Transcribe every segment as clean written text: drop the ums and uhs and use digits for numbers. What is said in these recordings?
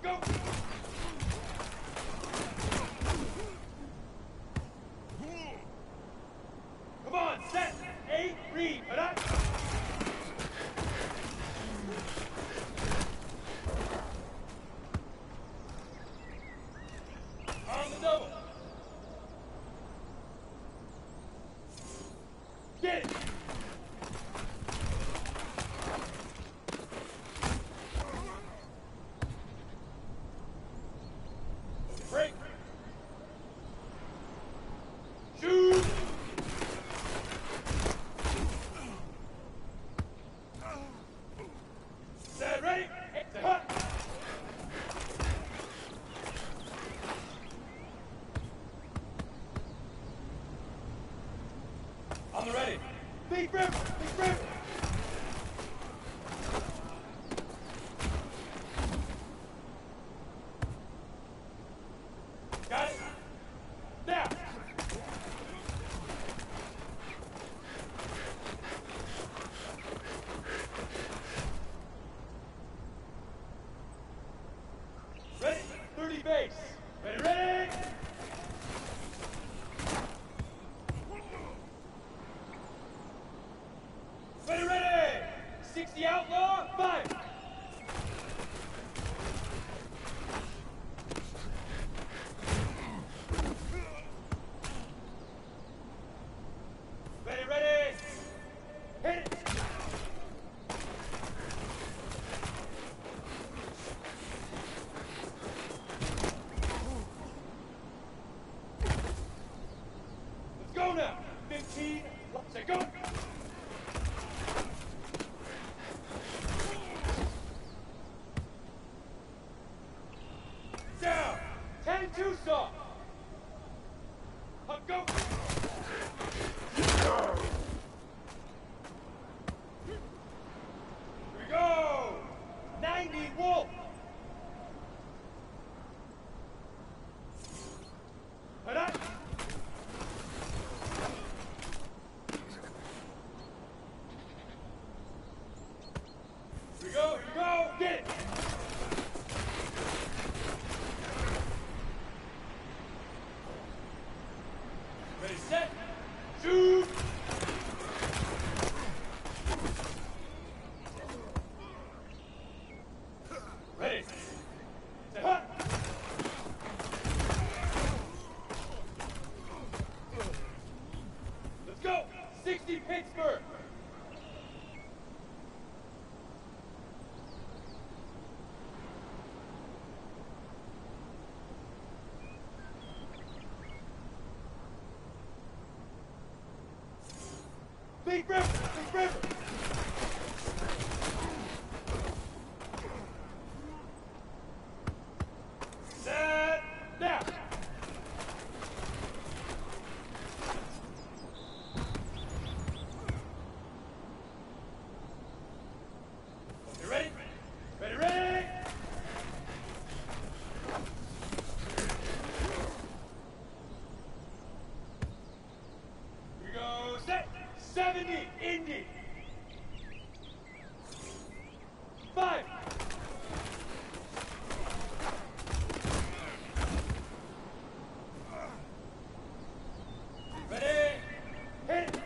Go! Come on, set! 8, read! Alright? On the double! Get it! Break! Shoot! Set, ready? Hut! On the ready. Big river! Big river! Got it? Now! Ready? 30 base. Ready, ready? Ready, ready! 60 outlaw, 5! Ready, ready! Hit it! Let's go now! 15, let's go! Down! 10-2 saw! Up, go! Here we go! 90 wolf! Head up! Here we go, get it! Ready, set, shoot! Ready, set, hut! Let's go! 60 Pittsburgh! Big river! Big river! Set! Now! You ready? Ready, ready! Here we go, set! 70, Indy! 5! Ready? Hit it!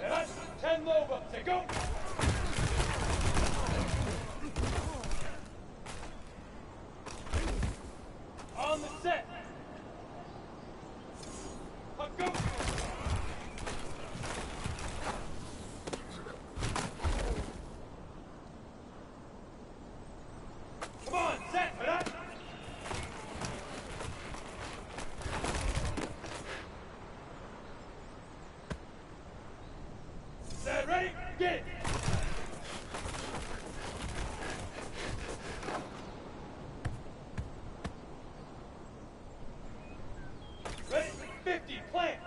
Set, 10 low bumps, say go! On the set! Up, go! Come on, set, head up! Set, ready, get it! Ready, 50, plant!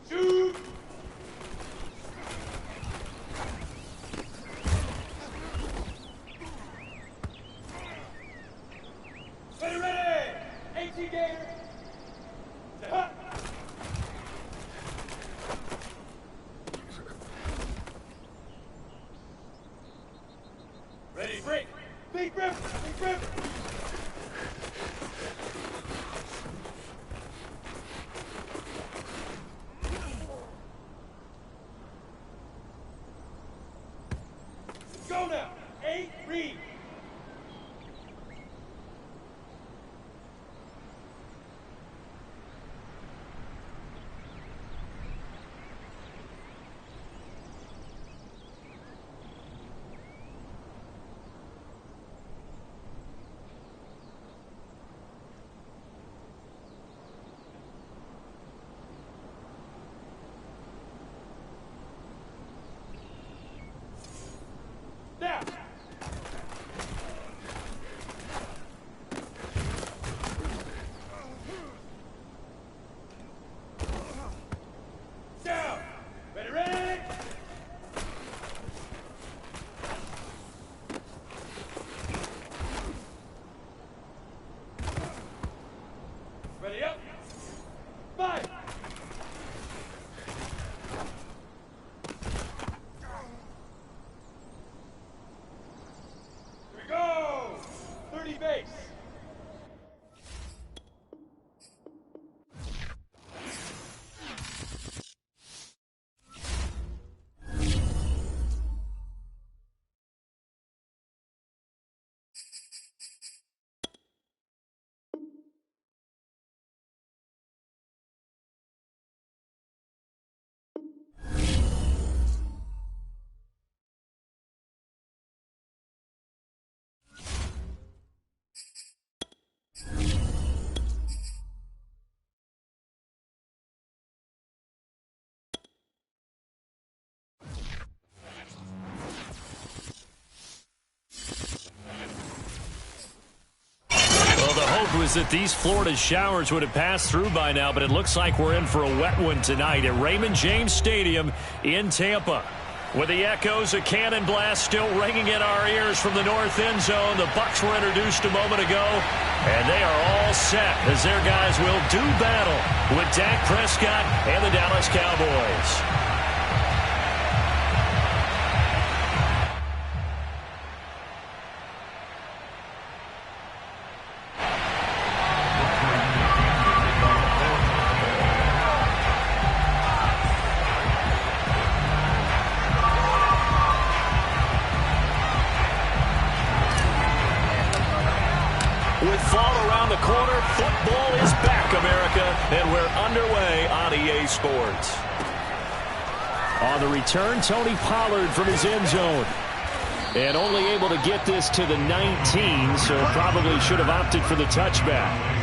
Shoot! Ready, ready! AT Gator! Set, hut! empty base. Was that these Florida showers would have passed through by now, but it looks like we're in for a wet one tonight at Raymond James Stadium in Tampa. With the echoes of cannon blast still ringing in our ears from the north end zone, the Bucs were introduced a moment ago, and they are all set as their guys will do battle with Dak Prescott and the Dallas Cowboys. With fall around the corner, football is back, America, and we're underway on EA Sports. On the return, Tony Pollard from his end zone. And only able to get this to the 19, so probably should have opted for the touchback.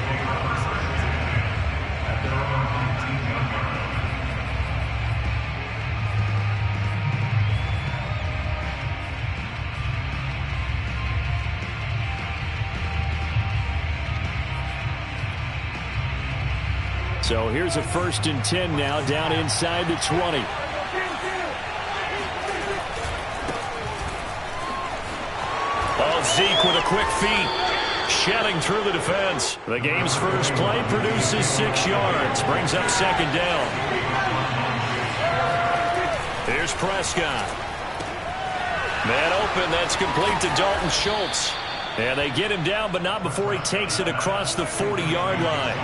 So here's a 1st and 10 now, down inside the 20. Oh, Zeke with a quick feed, shelling through the defense. The game's first play produces 6 yards, brings up 2nd down. Here's Prescott. Man open, that's complete to Dalton Schultz. And they get him down, but not before he takes it across the 40-yard line.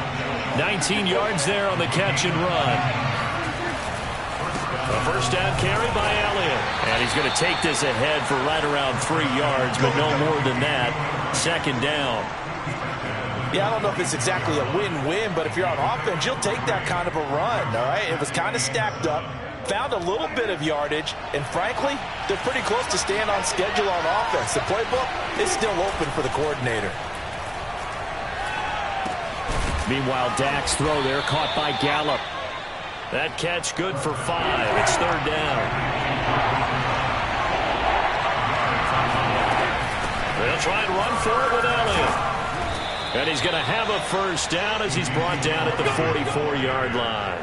19 yards there on the catch and run. A 1st down carry by Elliott. And he's going to take this ahead for right around 3 yards, but no more than that. 2nd down. Yeah, I don't know if it's exactly a win-win, but if you're on offense, you'll take that kind of a run, all right? It was kind of stacked up, found a little bit of yardage, and frankly, they're pretty close to staying on schedule on offense. The playbook is still open for the coordinator. Meanwhile, Dak's throw there caught by Gallup. That catch good for 5. It's 3rd down. They'll try and run for it with Elliott. And he's going to have a 1st down as he's brought down at the 44-yard line.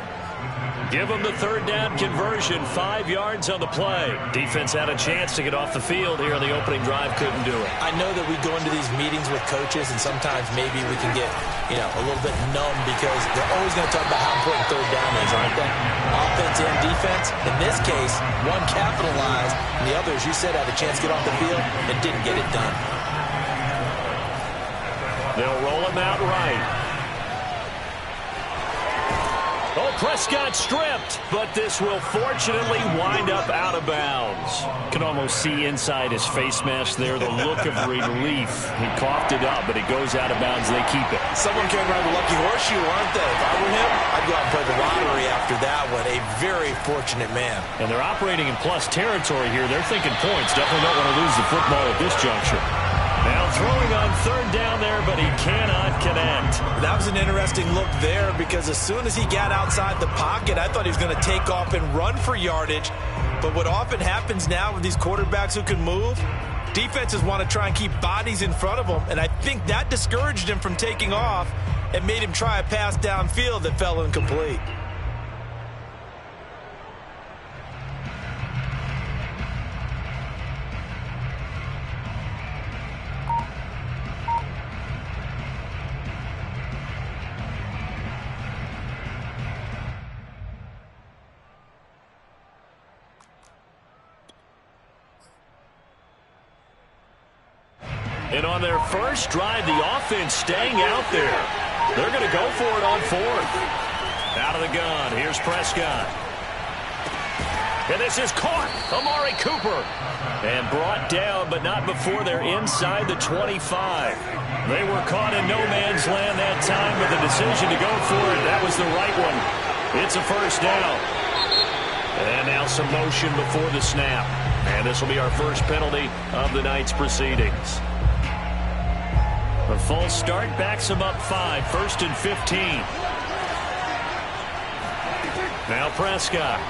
Give him the 3rd down conversion, 5 yards on the play. Defense had a chance to get off the field here on the opening drive, couldn't do it. I know that we go into these meetings with coaches, and sometimes maybe we can get, a little bit numb because they're always going to talk about how important 3rd down is, aren't they? Offense and defense. In this case, one capitalized, and the other, as you said, had a chance to get off the field and didn't get it done. They'll roll him out right. Oh, Prescott stripped, but this will fortunately wind up out of bounds. Can almost see inside his face mask there the look of relief. He coughed it up, but it goes out of bounds. They keep it. Someone came around the lucky horseshoe, aren't they? If I were him, I'd go out and play the lottery after that one. A very fortunate man. And they're operating in plus territory here. They're thinking points. Definitely don't want to lose the football at this juncture. Now throwing on 3rd down there, but he cannot connect. That was an interesting look there because as soon as he got outside the pocket, I thought he was going to take off and run for yardage. But what often happens now with these quarterbacks who can move, defenses want to try and keep bodies in front of them, and I think that discouraged him from taking off and made him try a pass downfield that fell incomplete. And on their first drive, the offense staying out there. They're going to go for it on fourth. Out of the gun, here's Prescott. And this is caught. Amari Cooper. And brought down, but not before they're inside the 25. They were caught in no man's land that time, but the decision to go for it, that was the right one. It's a first down. And now some motion before the snap. And this will be our first penalty of the night's proceedings. The false start backs them up 5, 1st and 15. Now Prescott.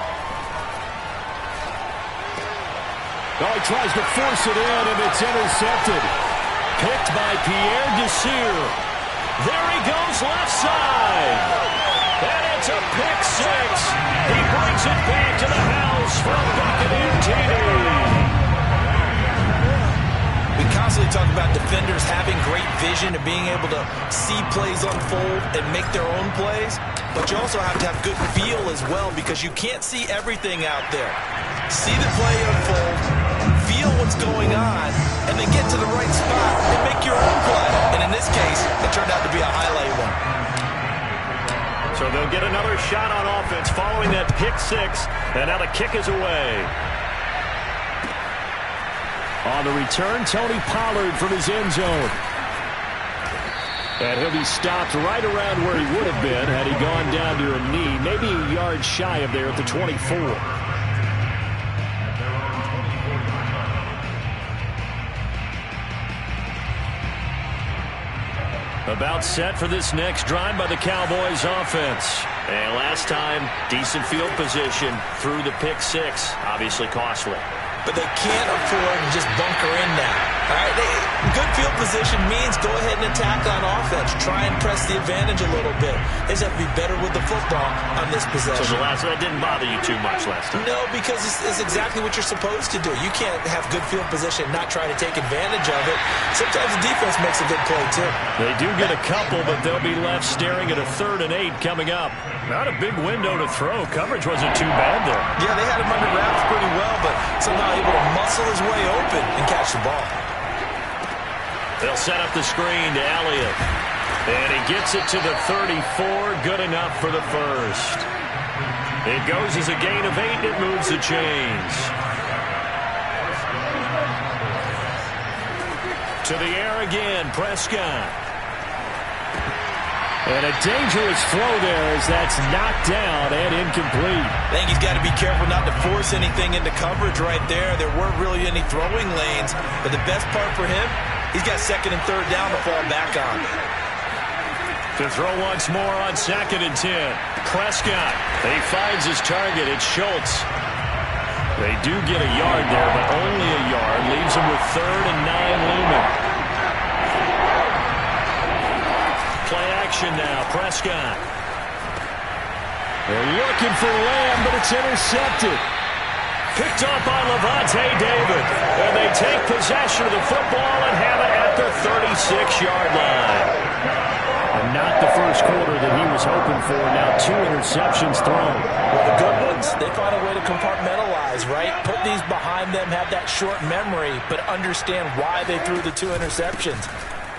Oh, he tries to force it in, and it's intercepted. Picked by Pierre Desir. There he goes left side. And it's a pick six. He brings it back to the house from Buccaneer TD. We constantly talk about defenders having great vision and being able to see plays unfold and make their own plays. But you also have to have good feel as well, because you can't see everything out there. See the play unfold, feel what's going on, and then get to the right spot and make your own play. And in this case, it turned out to be a highlight one. So they'll get another shot on offense following that pick six, and now the kick is away. On the return, Tony Pollard from his end zone. And he'll be stopped right around where he would have been had he gone down to a knee, maybe a yard shy of there at the 24. About set for this next drive by the Cowboys offense. And last time, decent field position through the pick six. Obviously costly. But they can't afford to just bunker in now. All right, good field position means go ahead and attack on offense. Try and press the advantage a little bit. They just have to be better with the football on this possession. So that didn't bother you too much last time? No, because it's exactly what you're supposed to do. You can't have good field position and not try to take advantage of it. Sometimes the defense makes a good play, too. They do get a couple, but they'll be left staring at a 3rd and 8 coming up. Not a big window to throw. Coverage wasn't too bad there. Yeah, they had him under wraps pretty well, but somehow able to muscle his way open and catch the ball. They'll set up the screen to Elliott. And he gets it to the 34. Good enough for the first. It goes as a gain of 8, and it moves the chains. To the air again, Prescott. And a dangerous throw there as that's knocked down and incomplete. I think he's got to be careful not to force anything into coverage right there. There weren't really any throwing lanes, but the best part for him, he's got 2nd and 3rd down to fall back on. To throw once more on 2nd and 10. Prescott. He finds his target. It's Schultz. They do get a yard there, but only a yard. Leaves him with 3rd and 9 looming. Play action now. Prescott. They're looking for Lamb, but it's intercepted. Picked up by Levante David. And they take possession of the football and have it at the 36-yard line. And not the first quarter that he was hoping for. Now 2 interceptions thrown. Well, the good ones, they find a way to compartmentalize, right? Put these behind them, have that short memory, but understand why they threw the 2 interceptions.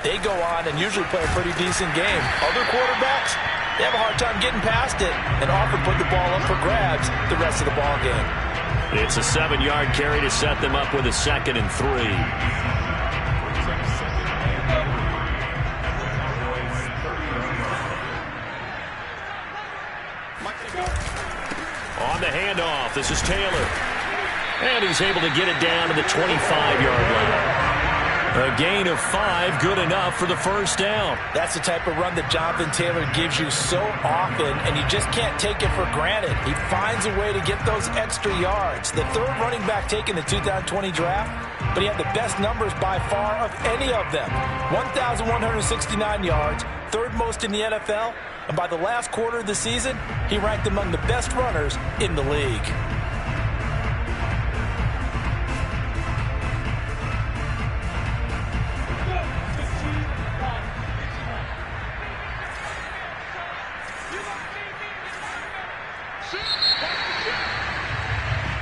They go on and usually play a pretty decent game. Other quarterbacks, they have a hard time getting past it and often put the ball up for grabs the rest of the ball game. It's a 7-yard carry to set them up with a 2nd and 3. On the handoff, this is Taylor. And he's able to get it down to the 25-yard line. A gain of 5, good enough for the first down. That's the type of run that Jonathan Taylor gives you so often, and you just can't take it for granted. He finds a way to get those extra yards. The 3rd running back taken in the 2020 draft, but he had the best numbers by far of any of them. 1,169 yards, 3rd most in the NFL, and by the last quarter of the season, he ranked among the best runners in the league.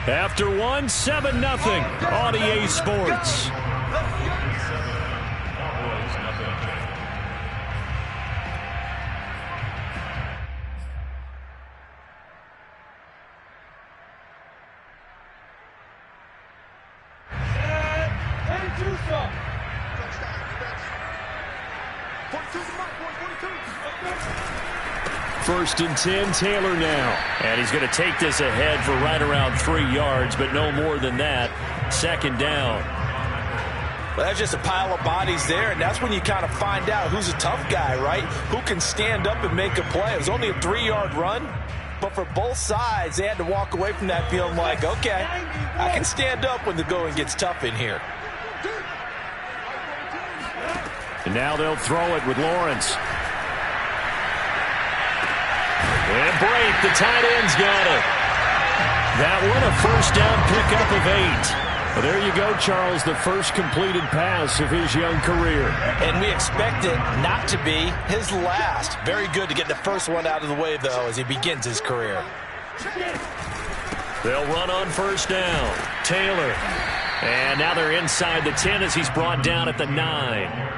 After 1, 7-0 on EA Sports. First and 10, Taylor now. And he's going to take this ahead for right around 3 yards, but no more than that. Second down. Well, that's just a pile of bodies there, and that's when you kind of find out who's a tough guy, right? Who can stand up and make a play. It was only a 3-yard run, but for both sides, they had to walk away from that feeling like, okay, I can stand up when the going gets tough in here. And now they'll throw it with Lawrence. And break, the tight end's got it. That one, a first down pickup of 8. Well, there you go, Charles, the first completed pass of his young career. And we expect it not to be his last. Very good to get the first one out of the way, though, as he begins his career. They'll run on first down. Taylor. And now they're inside the 10 as he's brought down at the 9.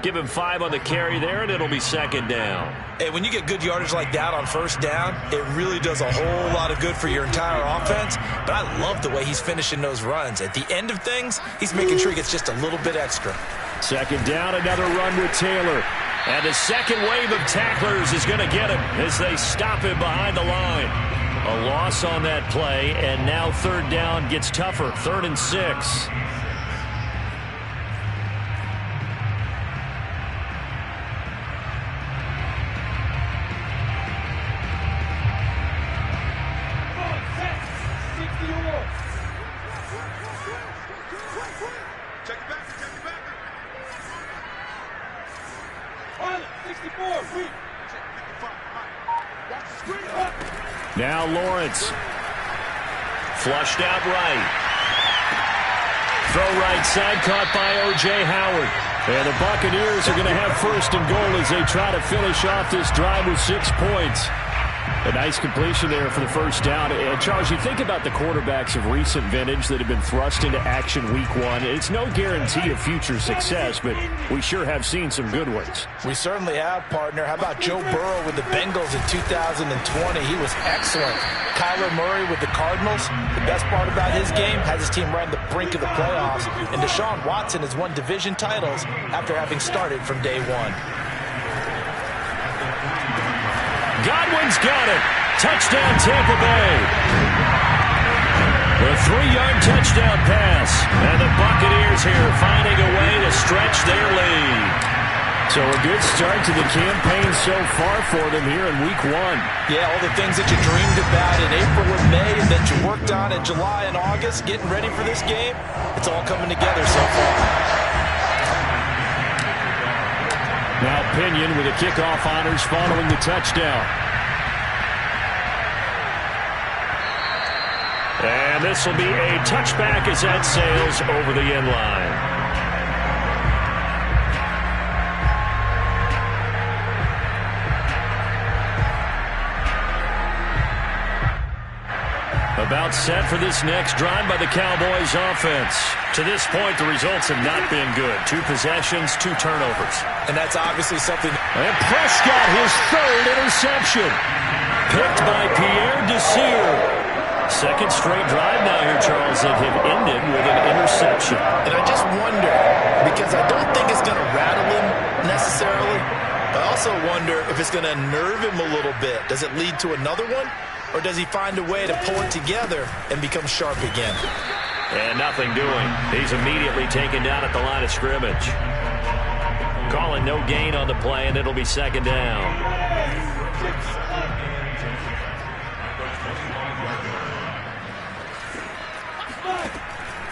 Give him 5 on the carry there, and it'll be second down. Hey, when you get good yardage like that on first down, it really does a whole lot of good for your entire offense. But I love the way he's finishing those runs. At the end of things, he's making sure he gets just a little bit extra. Second down, another run with Taylor. And the second wave of tacklers is going to get him as they stop him behind the line. A loss on that play, and now third down gets tougher. 3rd and 6. Now Lawrence. Flushed out right. Throw right side, caught by O.J. Howard. And the Buccaneers are going to have first and goal as they try to finish off this drive with 6 points. A nice completion there for the first down. And Charles, you think about the quarterbacks of recent vintage that have been thrust into action week 1. It's no guarantee of future success, but we sure have seen some good ones. We certainly have, partner. How about Joe Burrow with the Bengals in 2020? He was excellent. Kyler Murray with the Cardinals. The best part about his game, has his team right on the brink of the playoffs. And Deshaun Watson has won division titles after having started from day 1. Godwin's got it. Touchdown, Tampa Bay. The 3-yard touchdown pass. And the Buccaneers here finding a way to stretch their lead. So a good start to the campaign so far for them here in week 1. Yeah, all the things that you dreamed about in April and May and that you worked on in July and August, getting ready for this game, it's all coming together so far. Now Pinion with the kickoff honors following the touchdown. And this will be a touchback as that sails over the end line. About set for this next drive by the Cowboys offense. To this point, the results have not been good. 2 possessions, 2 turnovers. And that's obviously something. And Prescott, his 3rd interception. Picked by Pierre Desir. Second straight drive now here, Charles, that have ended with an interception. And I just wonder, because I don't think it's going to rattle him necessarily, but I also wonder if it's going to nerve him a little bit. Does it lead to another one? Or does he find a way to pull it together and become sharp again? And nothing doing. He's immediately taken down at the line of scrimmage. Calling no gain on the play, and it'll be second down.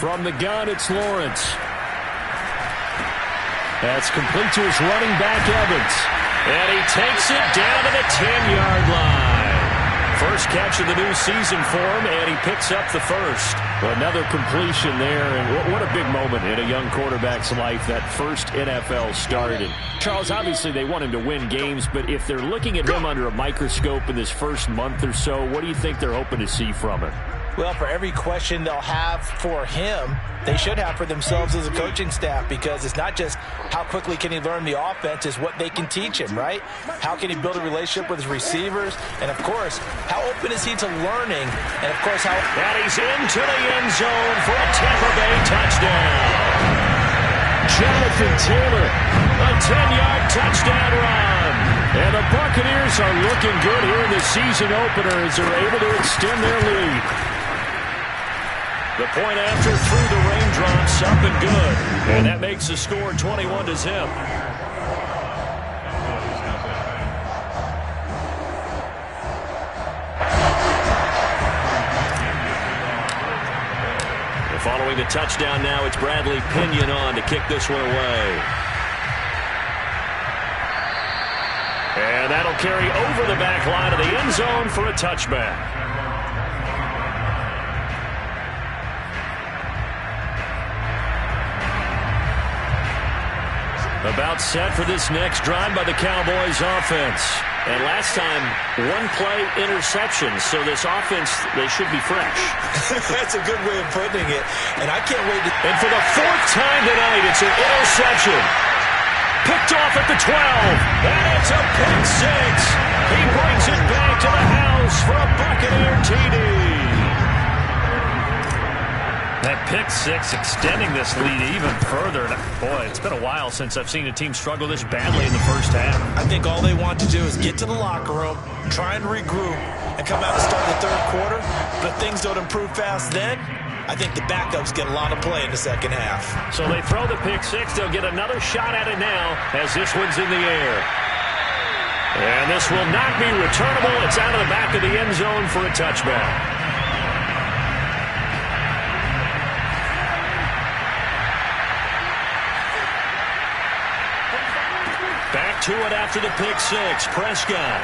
From the gun, it's Lawrence. That's complete to his running back, Evans. And he takes it down to the 10-yard line. First catch of the new season for him, and he picks up the first. Well, another completion there, and what a big moment in a young quarterback's life, that first NFL start. And Charles, obviously they want him to win games, but if they're looking at him under a microscope in this first month or so, what do you think they're hoping to see from him? Well, for every question they'll have for him, they should have for themselves as a coaching staff, because it's not just how quickly can he learn the offense, it's what they can teach him, right? How can he build a relationship with his receivers? And, of course, how open is he to learning? And, of course, how... And he's into the end zone for a Tampa Bay touchdown. Jonathan Taylor A 10-yard touchdown run. And the Buccaneers are looking good here in the season opener as they're able to extend their lead. The point after through the raindrops, up and good. And that makes the score 21-0. Following the touchdown now, it's Bradley Pinion on to kick this one away. And that'll carry over the back line of the end zone for a touchback. About set for this next drive by the Cowboys offense. And last time, one-play interception, so this offense, they should be fresh. That's a good way of putting it, and I can't wait to... And for the fourth time tonight, it's an interception. Picked off at the 12, and it's a pick six. He brings it back to the house for a Buccaneer TD. That pick six extending this lead even further. Boy, it's been a while since I've seen a team struggle this badly in the first half. I think all they want to do is get to the locker room, try and regroup, and come out and start the third quarter. But if things don't improve fast then, I think the backups get a lot of play in the second half. So they throw the pick six. They'll get another shot at it now as this one's in the air. And this will not be returnable. It's out of the back of the end zone for a touchback. Back to it after the pick six. Prescott.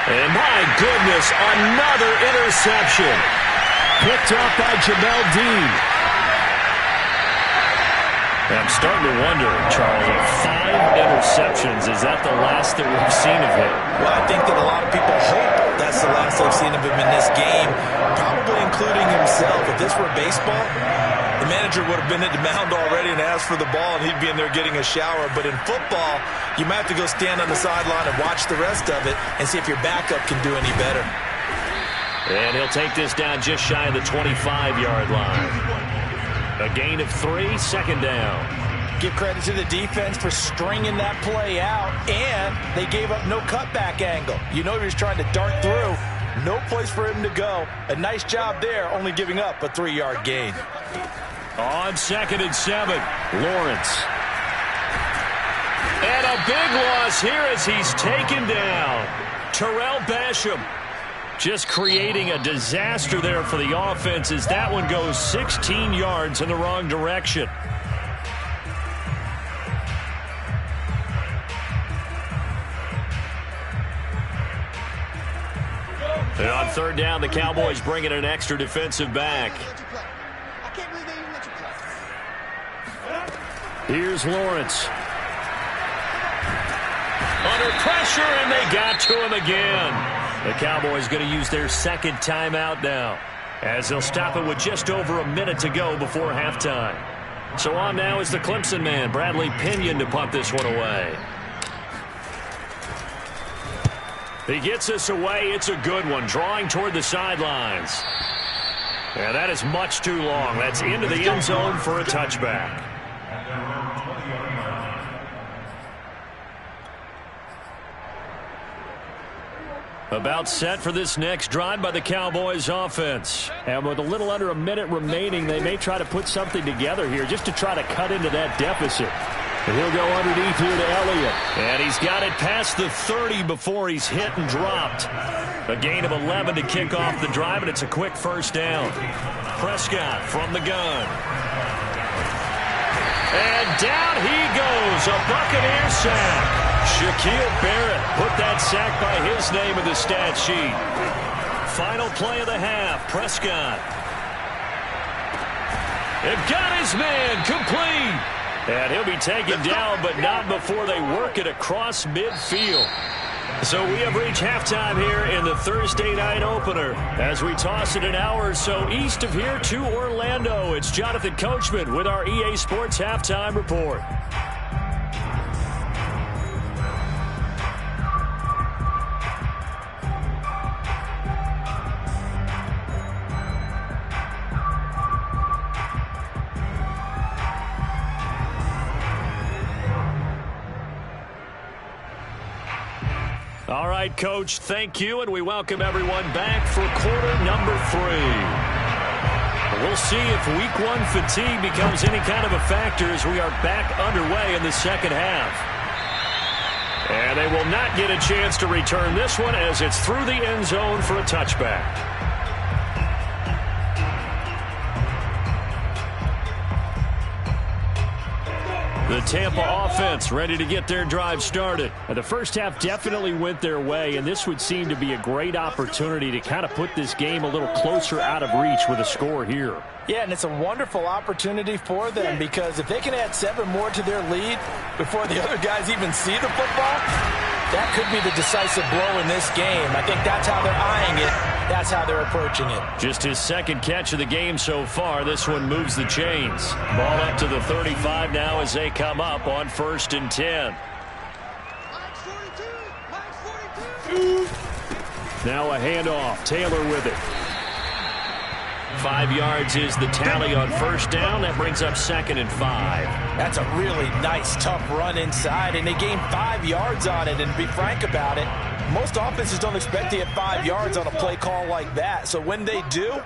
And my goodness, another interception. Picked up by Jamel Dean. And I'm starting to wonder, Charles, 5 interceptions. Is that the last that we've seen of him? Well, I think that a lot of people hope that's the last they've seen of him in this game, probably including himself. If this were baseball, the manager would have been at the mound already and asked for the ball, and he'd be in there getting a shower. But in football, you might have to go stand on the sideline and watch the rest of it and see if your backup can do any better. And he'll take this down just shy of the 25-yard line. A gain of 3, second down. Give credit to the defense for stringing that play out, and they gave up no cutback angle. You know he was trying to dart through. No place for him to go. A nice job there, only giving up a 3-yard gain. On 2nd and 7, Lawrence. And a big loss here as he's taken down. Terrell Basham just creating a disaster there for the offense as that one goes 16 yards in the wrong direction. And on 3rd down, the Cowboys bring in an extra defensive back. Here's Lawrence. Under pressure, and they got to him again. The Cowboys going to use their second timeout now, as they'll stop it with just over a minute to go before halftime. So on now is the Clemson man, Bradley Pinion, to punt this one away. He gets this away. It's a good one, drawing toward the sidelines. And that is much too long. That's into the end zone for a touchback. About set for this next drive by the Cowboys offense. And with a little under a minute remaining, they may try to put something together here just to try to cut into that deficit. And he'll go underneath here to Elliott. And he's got it past the 30 before he's hit and dropped. A gain of 11 to kick off the drive, and it's a quick first down. Prescott from the gun. And down he goes. A Buccaneer sack. Shaquille Barrett put that sack by his name in the stat sheet. Final play of the half. Prescott. They've got his man complete. And he'll be taken down, but not before they work it across midfield. So we have reached halftime here in the Thursday night opener. As we toss it an hour or so east of here to Orlando, it's Jonathan Coachman with our EA Sports Halftime Report. All right, Coach, thank you, and we welcome everyone back for quarter number 3. We'll see if week 1 fatigue becomes any kind of a factor as we are back underway in the second half. And they will not get a chance to return this one as it's through the end zone for a touchback. The Tampa offense ready to get their drive started. The first half definitely went their way, and this would seem to be a great opportunity to kind of put this game a little closer out of reach with a score here. Yeah, and it's a wonderful opportunity for them because if they can add 7 more to their lead before the other guys even see the football, that could be the decisive blow in this game. I think that's how they're eyeing it. That's how they're approaching it. Just his second catch of the game so far. This one moves the chains. Ball up to the 35 now as they come up on 1st and 10. Now a handoff. Taylor with it. 5 yards is the tally on 1st down. That brings up 2nd and 5. That's a really nice, tough run inside, and they gained 5 yards on it. And to be frank about it, most offenses don't expect to get 5 yards on a play call like that. So when they do,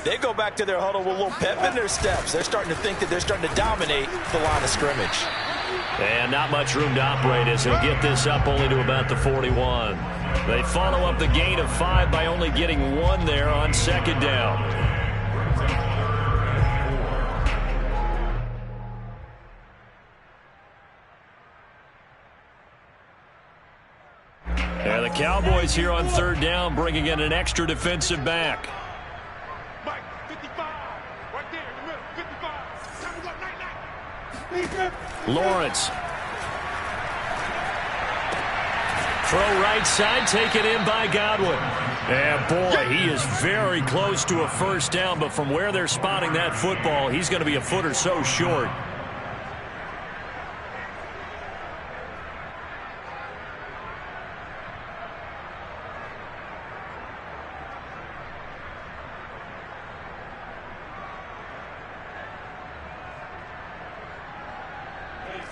they go back to their huddle with a little pep in their steps. They're starting to think that they're starting to dominate the line of scrimmage. And not much room to operate as he'll get this up only to about the 41. They follow up the gain of 5 by only getting 1 there on 2nd down. And the Cowboys here on 3rd down bringing in an extra defensive back. Mike, 55. Right there in the middle. 55. Time to go. Night. Lawrence. Throw right side, taken in by Godwin. And boy, he is very close to a 1st down, but from where they're spotting that football, he's going to be a foot or so short.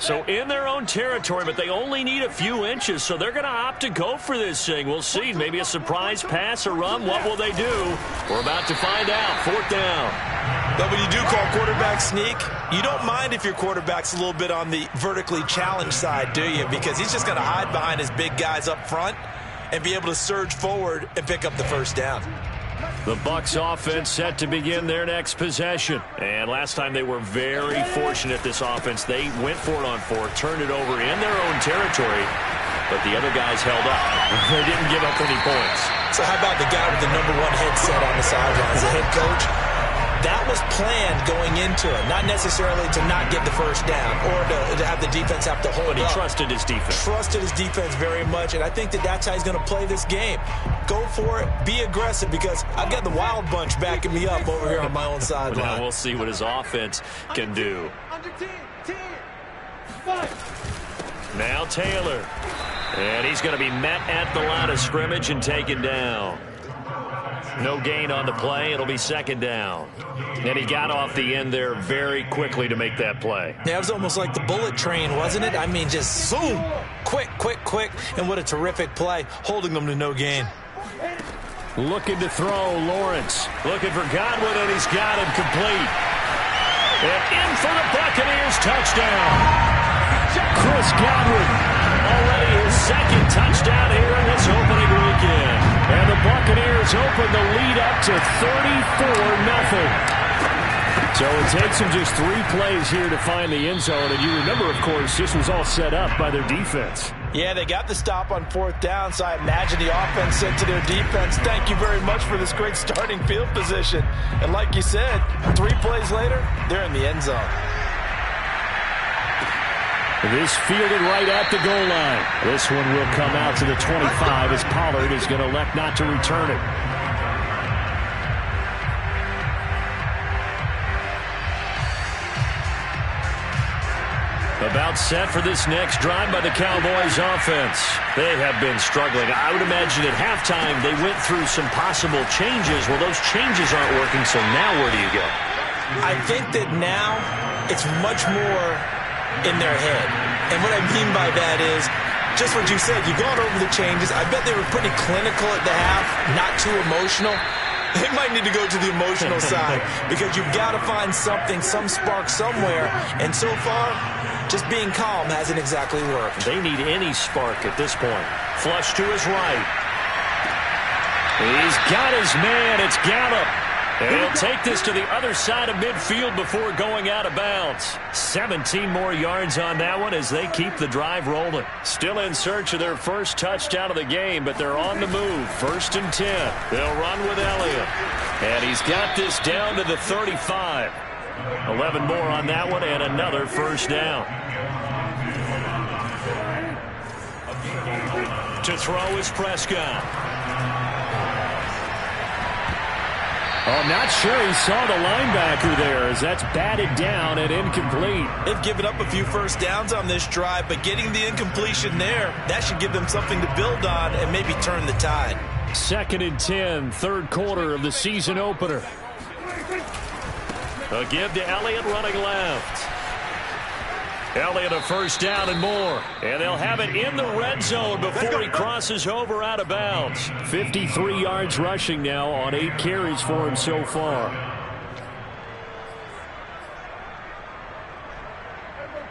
So in their own territory, but they only need a few inches, so they're going to opt to go for this thing. We'll see. Maybe a surprise pass or run. What will they do? We're about to find out. 4th down. But when you do call quarterback sneak, you don't mind if your quarterback's a little bit on the vertically challenged side, do you? Because he's just going to hide behind his big guys up front and be able to surge forward and pick up the 1st down. The Bucs offense set to begin their next possession. And last time they were very fortunate, this offense. They went for it on 4th, turned it over in their own territory, but the other guys held up. They didn't give up any points. So how about the guy with the #1 headset on the sidelines, the head coach? That was planned going into it, not necessarily to not get the 1st down or to have the defense have to hold But he up. trusted his defense. Trusted his defense very much, and I think that that's how he's going to play this game. Go for it. Be aggressive because I've got the wild bunch backing me up over here on my own sideline. Now we'll see what his offense can do. Under 10. 10. 5. Now Taylor. And he's going to be met at the line of scrimmage and taken down. No gain on the play. It'll be 2nd down. And he got off the end there very quickly to make that play. Yeah, it was almost like the bullet train, wasn't it? I mean, just zoom. Quick, quick, quick. And what a terrific play, holding them to no gain. Looking to throw, Lawrence. Looking for Godwin, and he's got him complete. And in for the Buccaneers touchdown. Chris Godwin. Already his 2nd touchdown here in this opening weekend. And the Buccaneers open the lead up to 34-0. So it takes them just 3 plays here to find the end zone. And you remember, of course, this was all set up by their defense. Yeah, they got the stop on 4th down, so I imagine the offense said to their defense, thank you very much for this great starting field position. And like you said, 3 plays later, they're in the end zone. This fielded right at the goal line. This one will come out to the 25 as Pollard is going to elect not to return it. About set for this next drive by the Cowboys offense. They have been struggling. I would imagine at halftime they went through some possible changes. Well, those changes aren't working, so now where do you go? I think that now it's much more in their head. And what I mean by that is Just what you said, you've gone over the changes. I bet they were pretty clinical at the half, not too emotional. They might need to go to the emotional side because you've got to find something, some spark somewhere. And so far, just being calm hasn't exactly worked. They need any spark at this point. Flush to his right. He's got his man. It's Gallup. And he'll take this to the other side of midfield before going out of bounds. 17 more yards on that one as they keep the drive rolling. Still in search of their first touchdown of the game, but they're on the move. 1st and 10. They'll run with Elliott. And he's got this down to the 35. 11 more on that one and another first down. To throw is Prescott. I'm not sure he saw the linebacker there as that's batted down and incomplete. They've given up a few first downs on this drive, but getting the incompletion there, that should give them something to build on and maybe turn the tide. 2nd and 10, 3rd quarter of the season opener. A give to Elliott running left. Elliott a first down and more. And they'll have it in the red zone before he crosses over out of bounds. 53 yards rushing now on 8 carries for him so far.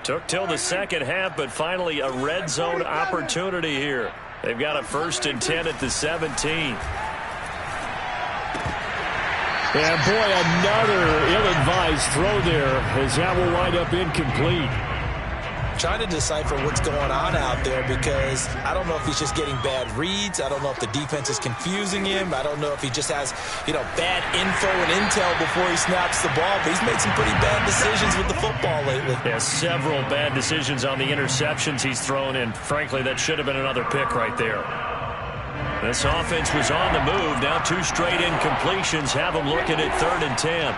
Took till the second half, but finally a red zone opportunity here. They've got a 1st and 10 at the 17. And boy, another ill-advised throw there as that will wind up incomplete. Trying to decipher what's going on out there because I don't know if he's just getting bad reads. I don't know if the defense is confusing him. I don't know if he just has, bad info and intel before he snaps the ball. But he's made some pretty bad decisions with the football lately. Yeah, several bad decisions on the interceptions he's thrown, and frankly, that should have been another pick right there. This offense was on the move. Now 2 straight incompletions have them looking at 3rd and 10.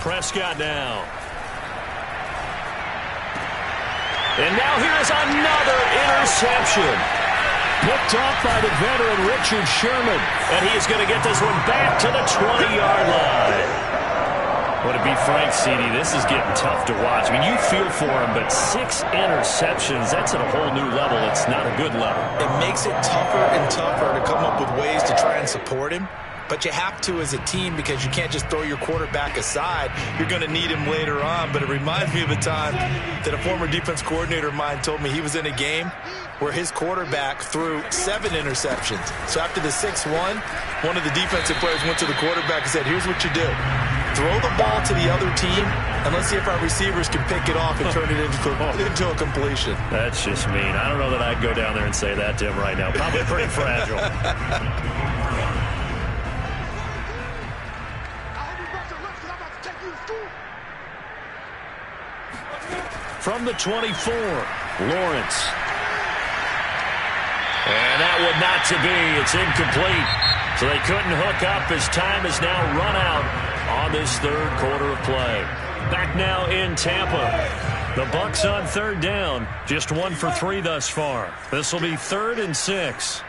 Prescott now. And now here's another interception. Picked off by the veteran Richard Sherman. And he is going to get this one back to the 20-yard line. Would it be Frank Seedy? This is getting tough to watch. I mean, you feel for him, but 6 interceptions, that's at a whole new level. It's not a good level. It makes it tougher and tougher to come up with ways to try and support him. But you have to as a team because you can't just throw your quarterback aside. You're going to need him later on. But it reminds me of a time that a former defense coordinator of mine told me he was in a game where his quarterback threw 7 interceptions. So after the 6-1, one of the defensive players went to the quarterback and said, here's what you do. Throw the ball to the other team, and let's see if our receivers can pick it off and turn it into a completion. That's just mean. I don't know that I'd go down there and say that to him right now. Probably pretty fragile. From the 24, Lawrence. And that would not to be. It's incomplete. So they couldn't hook up as time has now run out on this 3rd quarter of play. Back now in Tampa. The Bucs on 3rd down. Just 1 for 3 thus far. This will be 3rd and 6.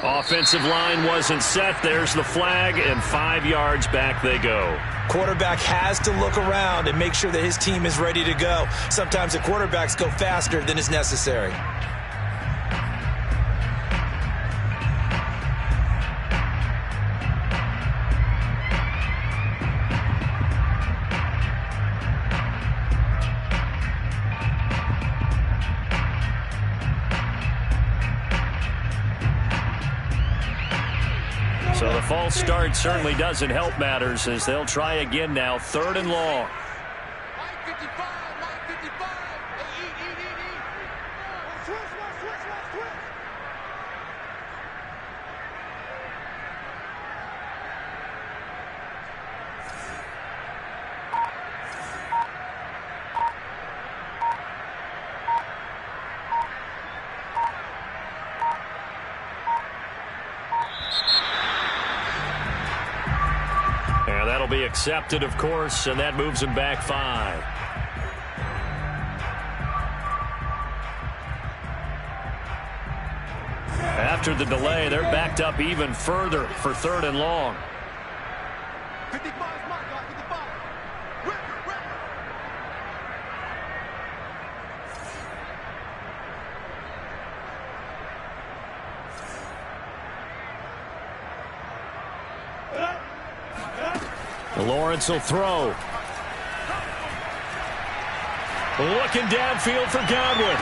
Offensive line wasn't set. There's the flag, and 5 yards back they go. Quarterback has to look around and make sure that his team is ready to go. Sometimes the quarterbacks go faster than is necessary. So the false start certainly doesn't help matters as they'll try again now. 3rd and long. That'll be accepted, of course, and that moves him back 5. After the delay, they're backed up even further for 3rd and long. 55 is my guy, 55. Lawrence will throw. Looking downfield for Godwin.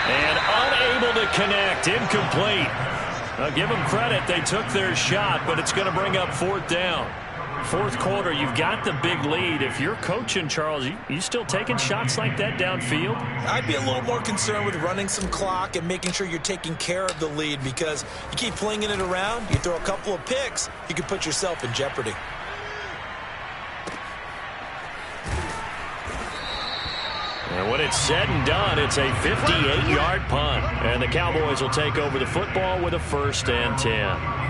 And unable to connect. Incomplete. I'll give them credit. They took their shot, but it's going to bring up 4th down. 4th quarter, you've got the big lead. If you're coaching, Charles, you still taking shots like that downfield? I'd be a little more concerned with running some clock and making sure you're taking care of the lead, because you keep flinging it around, you throw a couple of picks, you can put yourself in jeopardy. And when it's said and done, it's a 58-yard punt. And the Cowboys will take over the football with a 1st and 10.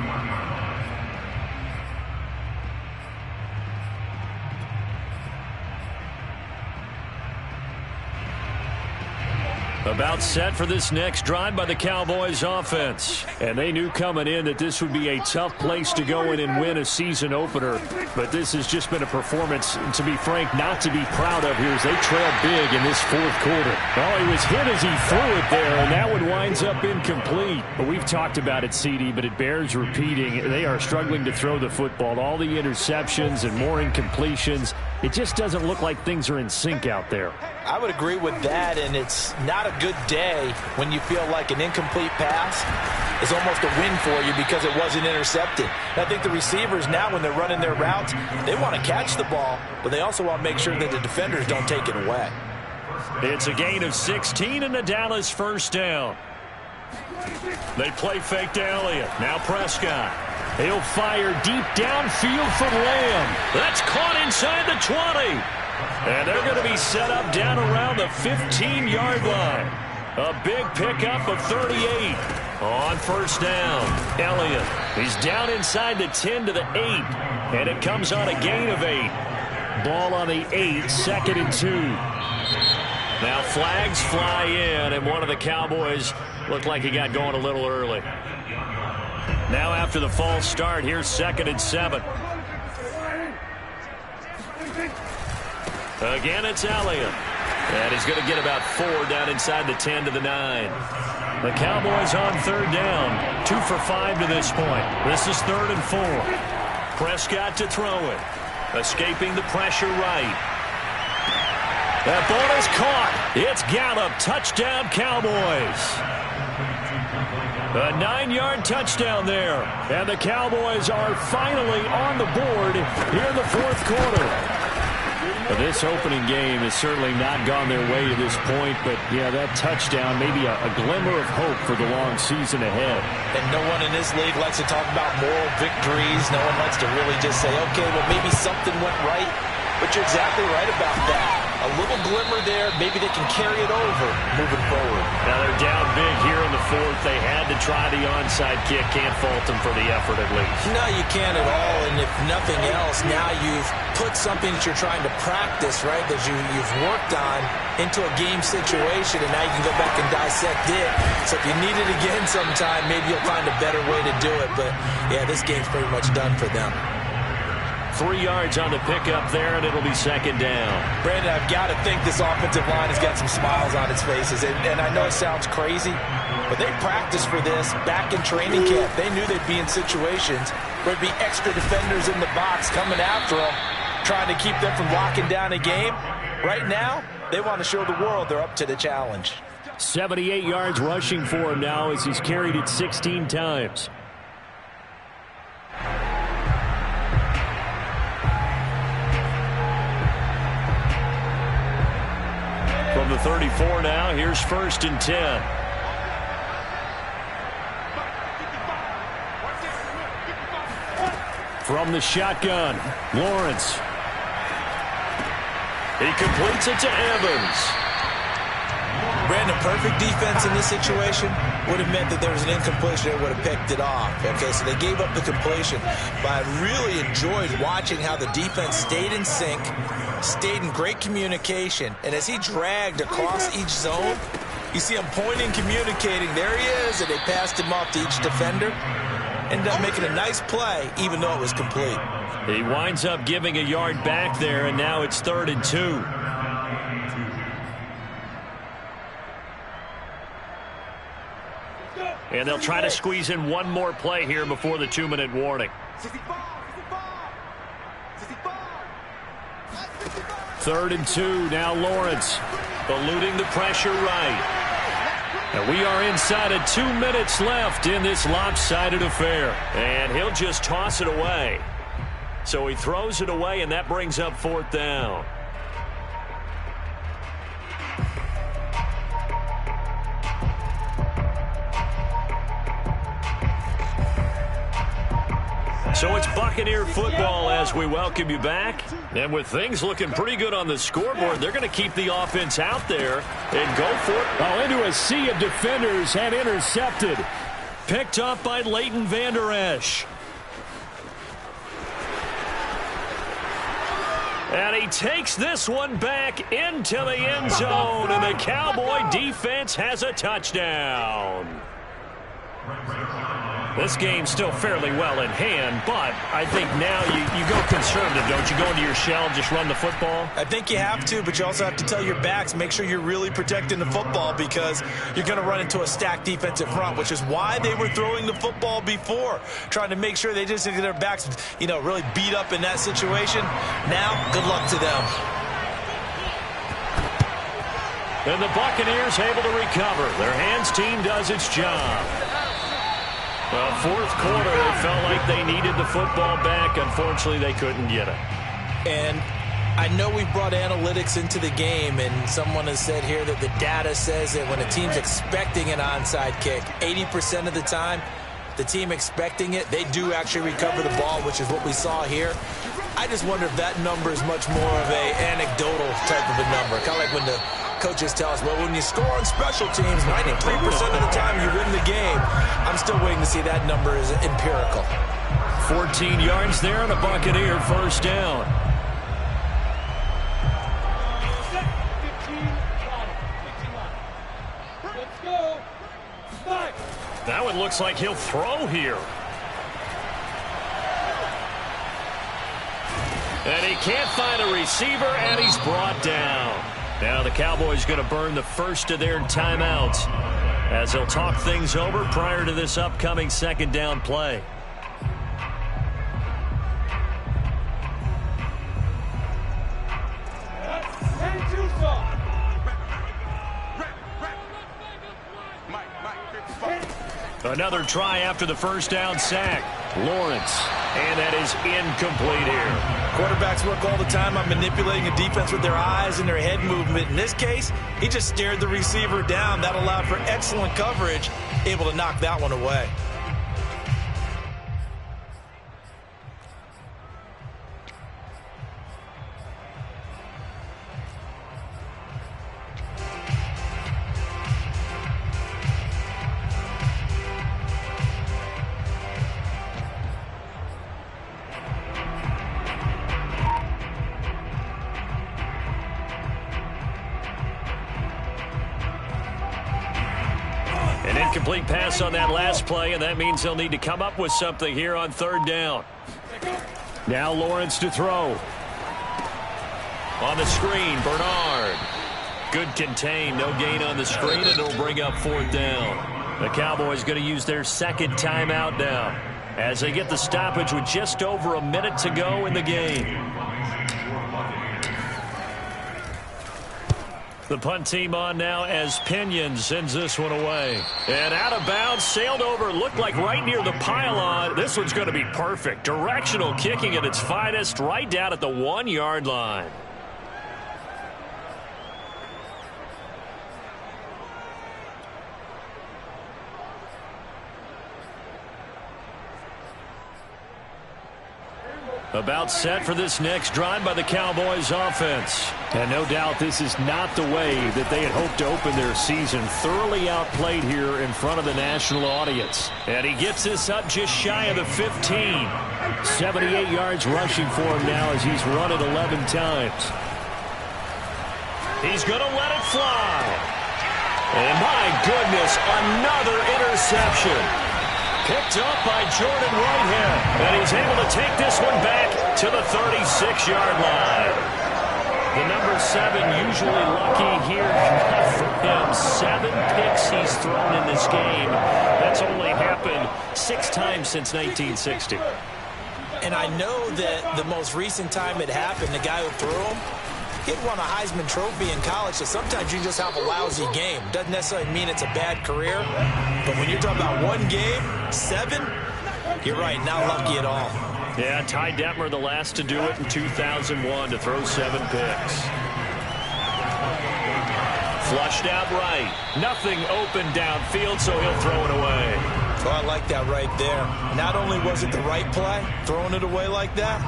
About set for this next drive by the Cowboys offense. And they knew coming in that this would be a tough place to go in and win a season opener. But this has just been a performance, to be frank, not to be proud of here as they trail big in this 4th quarter. Well, he was hit as he threw it there, and that one winds up incomplete. But we've talked about it, CD, but it bears repeating. They are struggling to throw the football. All the interceptions and more incompletions. It just doesn't look like things are in sync out there. I would agree with that, and it's not a good day when you feel like an incomplete pass is almost a win for you because it wasn't intercepted. And I think the receivers now, when they're running their routes, they want to catch the ball, but they also want to make sure that the defenders don't take it away. It's a gain of 16 and the Dallas 1st down. They play fake to Elliott. Now Prescott. He'll fire deep downfield from Lamb. That's caught inside the 20. And they're going to be set up down around the 15-yard line. A big pickup of 38 on 1st down. Elliott, he's down inside the 10 to the 8. And it comes on a gain of 8. Ball on the 8, 2nd and 2. Now flags fly in, and one of the Cowboys looked like he got going a little early. Now after the false start, here's 2nd and 7. Again, it's Elliott. And he's going to get about 4 down inside the 10 to the 9. The Cowboys on 3rd down. 2 for 5 to this point. This is 3rd and 4. Prescott to throw it. Escaping the pressure right. That ball is caught. It's Gallup. Touchdown, Cowboys. A 9-yard touchdown there. And the Cowboys are finally on the board here in the 4th quarter. But this opening game has certainly not gone their way to this point. But, yeah, that touchdown, maybe a glimmer of hope for the long season ahead. And no one in this league likes to talk about moral victories. No one likes to really just say, okay, well, maybe something went right. But you're exactly right about that. A little glimmer there. Maybe they can carry it over moving forward. Now they're down big here in the 4th. They had to try the onside kick. Can't fault them for the effort at least. No, you can't at all. And if nothing else, now you've put something that you're trying to practice, right, that you've worked on into a game situation, and now you can go back and dissect it. So if you need it again sometime, maybe you'll find a better way to do it. But, yeah, this game's pretty much done for them. 3 yards on the pickup there, and it'll be 2nd down. Brandon, I've got to think this offensive line has got some smiles on its faces. And I know it sounds crazy, but they practiced for this back in training camp. They knew they'd be in situations where there'd be extra defenders in the box coming after them, trying to keep them from locking down a game. Right now, they want to show the world they're up to the challenge. 78 yards rushing for him now as he's carried it 16 times. From the 34 now, here's 1st and 10. From the shotgun, Lawrence. He completes it to Evans. Brandon, perfect defense in this situation would have meant that there was an incompletion. They would have picked it off. Okay, so they gave up the completion. But I really enjoyed watching how the defense stayed in sync, stayed in great communication, and as he dragged across each zone, you see him pointing, communicating. There he is, and they passed him off to each defender. Ended up making a nice play, even though it was complete. He winds up giving a yard back there, and now it's 3rd and 2. And they'll try to squeeze in one more play here before the 2-minute warning. 3rd and 2, now Lawrence eluding the pressure right. And we are inside of 2 minutes left in this lopsided affair. And he'll just toss it away. So he throws it away, and that brings up 4th down. So it's Buccaneer football as we welcome you back. And with things looking pretty good on the scoreboard, they're going to keep the offense out there and go for it. Oh, into a sea of defenders and intercepted. Picked up by Leighton Vander Esch. And he takes this one back into the end zone, and the Cowboy defense has a touchdown. This game's still fairly well in hand, but I think now you go conservative, don't you? Go into your shell and just run the football? I think you have to, but you also have to tell your backs, make sure you're really protecting the football because you're going to run into a stacked defensive front, which is why they were throwing the football before, trying to make sure they just get their backs, really beat up in that situation. Now, good luck to them. And the Buccaneers able to recover. Their hands team does its job. Well, 4th quarter, they felt like they needed the football back. Unfortunately, they couldn't get it. And I know we brought analytics into the game, and someone has said here that the data says that when a team's expecting an onside kick, 80% of the time, the team expecting it, they do actually recover the ball, which is what we saw here. I just wonder if that number is much more of an anecdotal type of a number, kind of like when the coaches tell us, well, when you score on special teams, 93% of the time you win the game. I'm still waiting to see that number is empirical. 14 yards there on a Buccaneer first down. That one looks like he'll throw here. And he can't find a receiver, and he's brought down. Now the Cowboys going to burn the first of their timeouts as they'll talk things over prior to this upcoming 2nd down play. Another try after the first down sack. Lawrence. And that is incomplete here. Quarterbacks work all the time on manipulating a defense with their eyes and their head movement. In this case, he just stared the receiver down. That allowed for excellent coverage, able to knock that one away. Incomplete pass on that last play, and that means they'll need to come up with something here on 3rd down. Now Lawrence to throw. On the screen, Bernard. Good contain, no gain on the screen, and it'll bring up 4th down. The Cowboys going to use their 2nd timeout now as they get the stoppage with just over a minute to go in the game. The punt team on now as Pinion sends this one away. And out of bounds, sailed over, looked like right near the pylon. This one's going to be perfect. Directional kicking at its finest, right down at the 1-yard line. About set for this next drive by the Cowboys offense. And no doubt this is not the way that they had hoped to open their season. Thoroughly outplayed here in front of the national audience. And he gets this up just shy of the 15. 78 yards rushing for him now as he's run it 11 times. He's going to let it fly. And my goodness, another interception. Picked up by Jordan Whitehead. And he's able to take this one back to the 36-yard line. The number 7 usually lucky here. Not for him. 7 picks he's thrown in this game. That's only happened 6 times since 1960. And I know that the most recent time it happened, the guy who threw him, he'd won a Heisman Trophy in college, so sometimes you just have a lousy game. Doesn't necessarily mean it's a bad career, but when you're talking about one game, 7, you're right, not lucky at all. Yeah, Ty Detmer the last to do it in 2001 to throw 7 picks. Flushed out right. Nothing open downfield, so he'll throw it away. Oh, I like that right there. Not only was it the right play, throwing it away like that,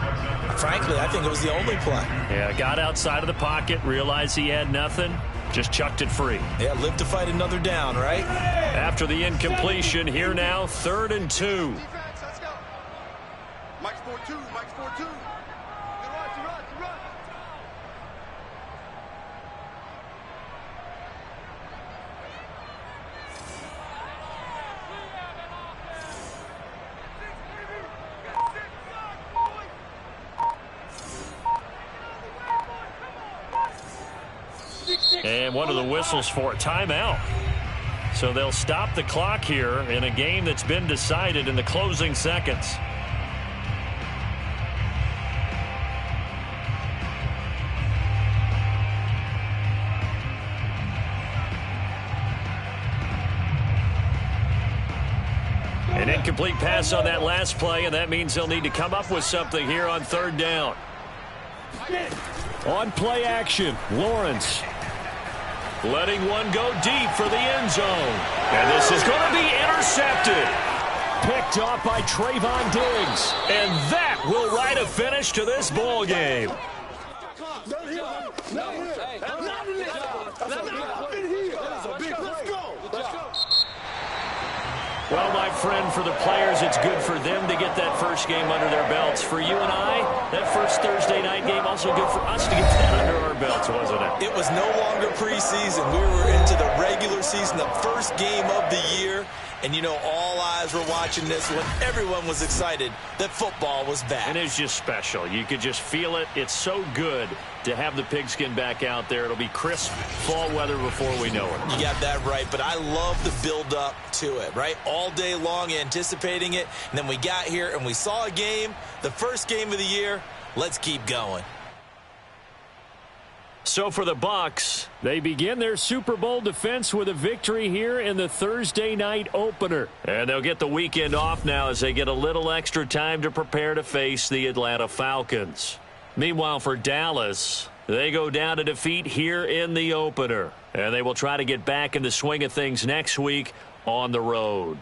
frankly, I think it was the only play. Yeah, got outside of the pocket, realized he had nothing, just chucked it free. Yeah, live to fight another down, right? After the incompletion, here now, 3rd and 2. Defense, let's go. Mike's 4-2, Mike's 4-2. You run. And one of the whistles for a timeout. So they'll stop the clock here in a game that's been decided in the closing seconds. An incomplete pass on that last play, and that means they'll need to come up with something here on 3rd down. On play action, Lawrence. Letting one go deep for the end zone. And this is going to be intercepted. Picked off by Trayvon Diggs. And that will write a finish to this ball game. Well, my friend, for the players, it's good for them to get that first game under their belts. For you and I, that first Thursday night game, also good for us to get that under our belts, wasn't it? It was no longer preseason. We were into the regular season, the first game of the year. And, you know, all eyes were watching this when everyone was excited that football was back. And it's just special. You could just feel it. It's so good to have the pigskin back out there. It'll be crisp fall weather before we know it. You got that right, but I love the build-up to it, right? All day long anticipating it, and then we got here and we saw a game, the first game of the year. Let's keep going. So for the Bucs, they begin their Super Bowl defense with a victory here in the Thursday night opener. And they'll get the weekend off now as they get a little extra time to prepare to face the Atlanta Falcons. Meanwhile, for Dallas, they go down to defeat here in the opener. And they will try to get back in the swing of things next week on the road.